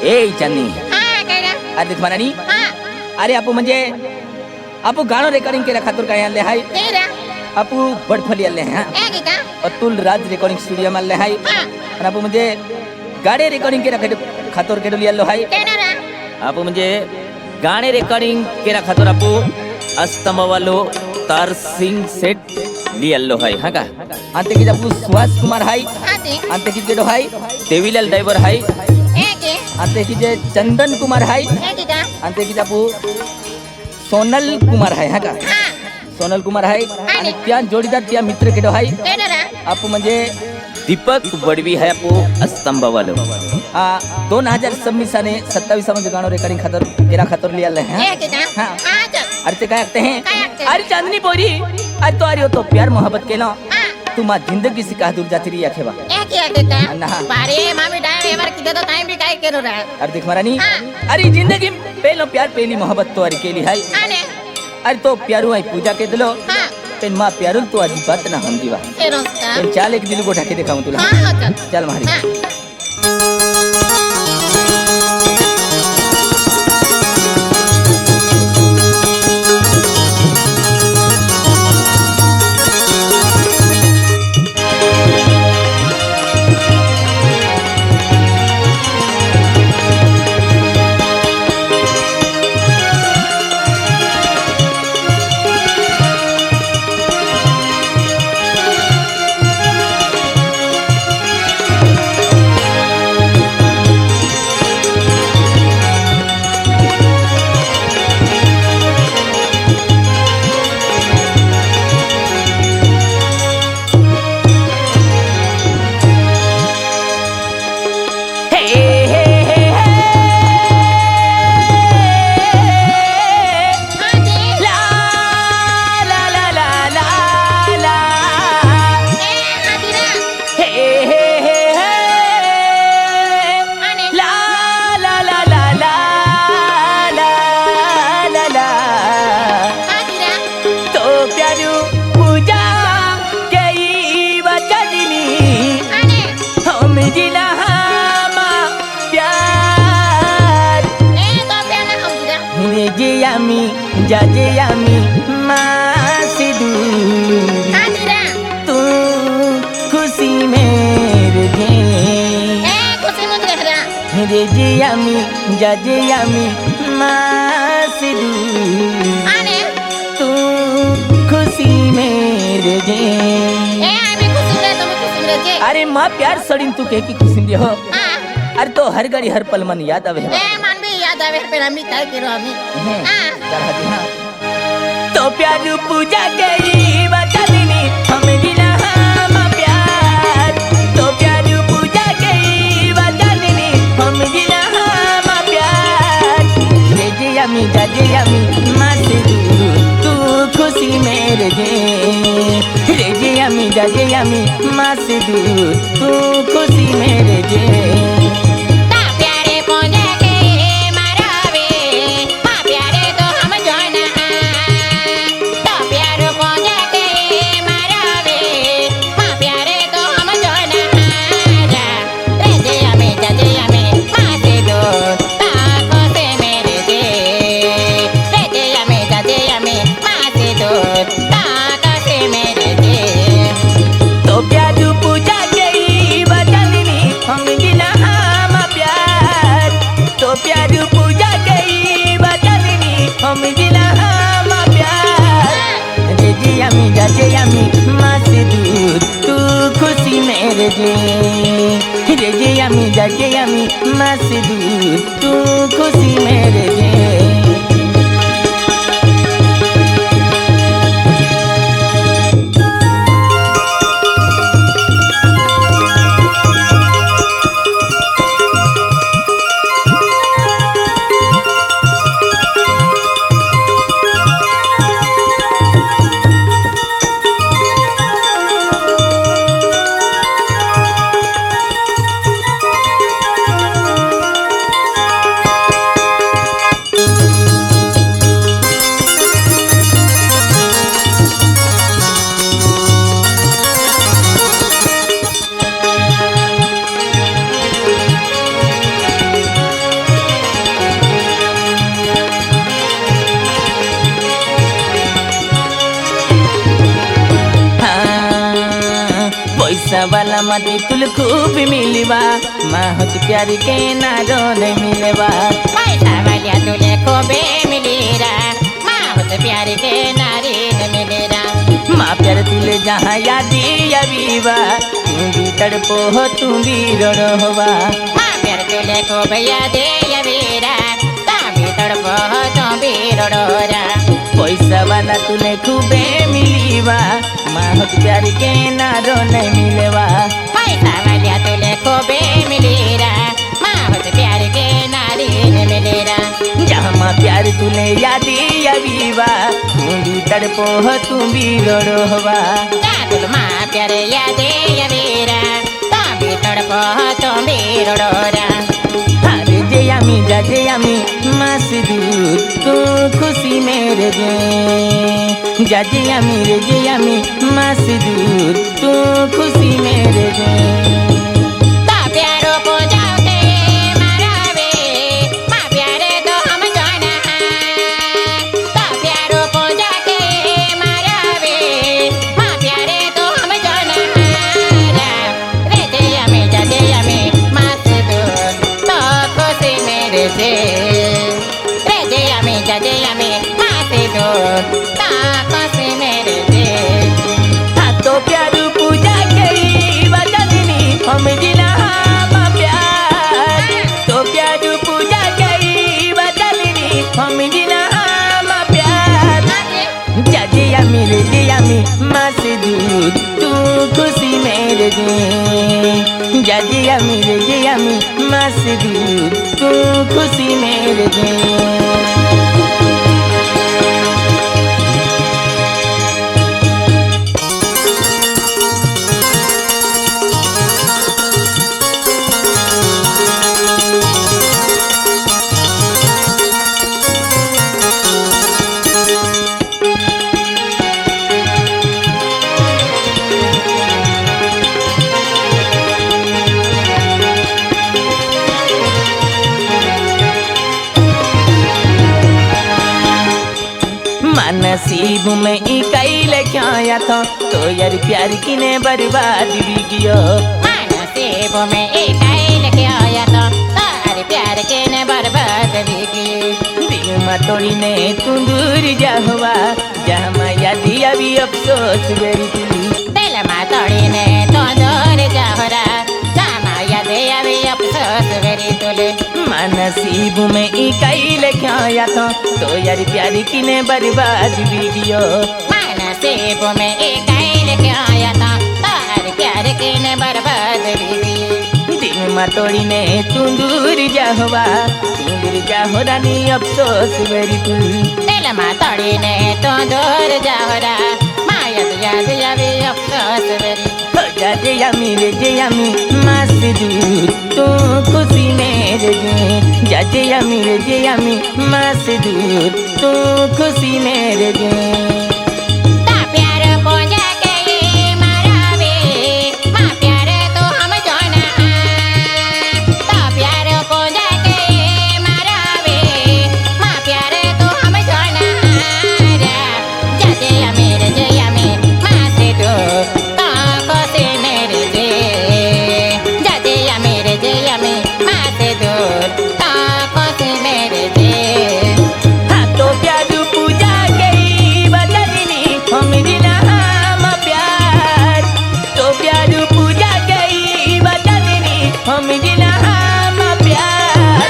ए चांदनी काय रे? अरे देख मरानी हा अरे आपू म्हणजे आपू गाणं रेकॉर्डिंग केल्या खातर काय आणले हाय ते रे आपू बडफली आणले हा ए की का अतुल राज रेकॉर्डिंग स्टुडिओ आणले हाय हा आणि आपू म्हणजे गाणे रेकॉर्डिंग केल्या खातर केडली आलो हाय ते ना रे आपू म्हणजे गाणे रेकॉर्डिंग केल्या खातर आपू अस्तमवालो तार सिंग सेट लियालो हाय हा का अंते की आपू सुहास कुमार हाय हा ते अंते की केडो हाय देवीलाल ड्राइवर हाय ए की अंते की जे चंदन कुमार हाय ए की का अंते की आपू सोनल कुमार हाय हा का हा सोनल कुमार हाय आणि त्या जोडीदार त्या मित्र केडो हाय ते ना रे आपू म्हणजे दीपक वडवी है आपू अस्तंभवालो 2026 साने 27 म्हणजे गाणं रेकॉर्डिंग खातर केला खातर लियाले हैं ए की का हाँ। हा चल अरे ते काय आखते हैं काय आखते? अरे चांदनी पोरी अरे तो अरे तो प्यार मोहब्बत केला हा तू मा जिंदगी से कहा दूर जाती रही आखेबा ए की आते का अन्ना, हाँ। बारे मामी डाय एबार किते तो टाइम भी काय केरो रे अरे देख महारानी हाँ। अरे जिंदगी में पहलो प्यार पहली मोहब्बत तो अरे केली है आने अरे तो प्यारू आई पूजा के दिलो हा पेन माँ प्यारू तो आज बात ना हम दीवा ते रोस्ता पेन चाल एक दिल को ढके दिखाऊं तुला हा हा चल चल मारी हा हे हे हे हा ते ला ला ला ला ला ला ए आती रे हे हे हे हे आने ला ला ला ला ला ला ला ला आती रे तो प्यारू पूजा कई वचनी आने हम जिला मा प्यार ए तो प्याना हम रे रे जे आमी जाजे आमी मासी दूर आती रे तू खुशी मेरे जे ए खुशी मत रे रे जे आमी जाजे आमी मासी दूर आने तू खुशी मेरे जे ए आम्ही खुशी रे तुम्ही खुशी रे जे अरे माँ प्यार सड़ीन तू कह की खुशी दे हो हा अरे तो हर घड़ी हर पल मन याद आवे ए मान भी याद आवे पे आम्ही काय केरो आम्ही हा तो प्यार पूजा गई बचनी हम जिला हम प्यार तो प्यार पूजा गई बचनी हम जिला हम प्यार रे जे अमी जाजे अमी मासे तू खुशी मेरे जे रे जे अमी जाजे अमी मासे तू खुशी मेरे जे ता प्यारे पहुंचे के मरावे मां प्यारे तो हम जाना ता प्यारे पहुंचे के मरावे मां प्यारे तो हम जाना रे जे हमें मां से दो ता को से मेरे जे रे जे हमें मां से दो ता को से मेरे जे तो प्यार पूजा गई बचनी हम जिला हम प्यार तो प्यार पूजा गई बचनी हम जिला हम प्यार रे जी अमी जाजे अमी माँ से दूर तू खुशी मेरे जे रे जी अमी जाजे अमी माँ से दूर तू खुशी मेरे जे पैसा वाला मती तुल खूब मिलवा माँ होत प्यार के नारो नहीं मिलवा पैसा वालिया तुले खूबे मिलेरा माँ होत प्यार के नारी न मिलेरा माँ प्यार तुले जहाँ यादी अबीवा तू भी तड़पो हो तू भी रोड़ो होवा माँ प्यार तुले खूब यादे यवीरा ता भी तड़पो तो भी रोडोरा पैसा वाला तुले खूबे मिलवा माँ होत प्यार के नारो नहीं मिलवा पैसा वालिया तुले खूबे मिलेरा माँ होत प्यार के नारी न मिलेरा जहाँ माँ प्यार तुले यादी अबीवा तू भी तड़पो हो तू भी रोड़ो होवा तुल माँ प्यार यादे यवीरा ता भी तड़पो तो भी रोडोरा अरे जयामी जा जयामी मास दूर तू खुशी मेरे जे जा जयामी रे जयामी मास दूर तू खुशी मेरे जे ता प्यारो को जाओ के मारावे माँ प्यारे तो हम जाना ता प्यारो को जाके मारावे माँ प्यारे तो हम जाना रे जया में जा जया में मस्त दूर तो खुशी मेरे से रे जया में जा जया में मस्त दूर ता खुशी मेरे से हाँ तो प्यारू पूजा करी बदलनी हम जिला माँ प्यार तो प्यारू पूजा करी बदलनी हम जिला माँ प्यार जजिया मेरे जयामी मास दूर तू खुशी मेरे जे जजिया मेरे जयामी मास दूर तू खुशी मेरे जे नसीब में इकाई लेके आया था तो यार प्यार की ने बर्बाद भी किया नसीब में एक लेके आया था तार प्यार के ने बर्बाद भी की दिल में तोड़ी ने तू दूर जा हुआ जहाँ मैं यादी अभी अफसोस मेरी थी दिल में तोड़ी ने तो दूर जा हो रहा जहाँ याद अभी अफसोस मेरी तुले माँ नसीब में इकाई लेके आया था तो यार प्यार की ने बर्बाद भी किया नसीब में एक लेके आया था तार प्यार के ने बर्बाद भी की दिल में तोड़ी ने तू दूर जा हुआ दूर जा हो रानी अफसोस मेरी तू दिल में तोड़ी ने तो दूर जा हो रहा मायत याद अभी अफसोस मेरी जा जयामी रे जयामी मास दूर तू खुशी मेरे जे जा जयामी रे जयामी मास दूर तू खुशी मेरे जे ता प्यार को जाके मारावे माँ प्यार तो हम जाना ता प्यार को जाके मारावे माँ प्यार तो हम जाना जया मेरे जया में माँ से दो ता को से मेरे जे जया मेरे जया में माँ से दो ता को से मेरे जे हाँ तो प्यारू पूजा गई बदलनी हम जिला माँ प्यार तो प्यारू पूजा गई बदलनी हम जिला माँ प्यार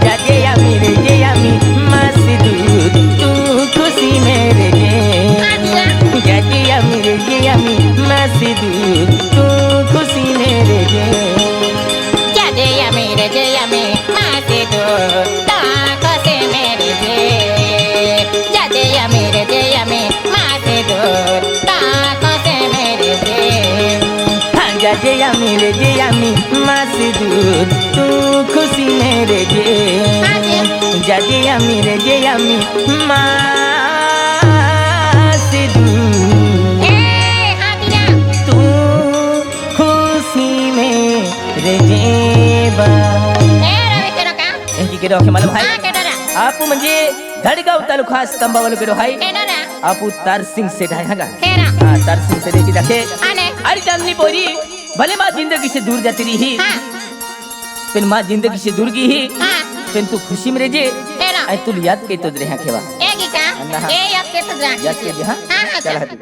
जा जयामी रे जयामी मास दूर तू खुशी मेरे जे जा जयामी रे जयामी मास दूर तू खुशी मेरे जे जया मेरे जया में माँ से दो ताको से मेरे जे जया मेरे जया में माँ से दो ताको से मेरे जे हाँ जा जयामी रे जयामी मास दूर तू खुशी मेरे जे जा जयामी रे जयामी मास दूर तू खुशी मेरे जेबा की केडो के मालूम है आप म्हणजे धडगाव तालुका स्तंभावल केडो है आप तार सिंह से ढाई हगा तार सिंह से देखी दाखे अरे चांदनी पोरी भले माँ जिंदगी से दूर जाती रही हाँ फिर माँ जिंदगी से दूर की ही हाँ फिर तू खुशी में रह जे तेरा आई तू याद के तो रहा केवा एक ही का अन्ना, हाँ। ए एक के तो याद के जे हाँ हाँ, हाँ, चला चल। हटी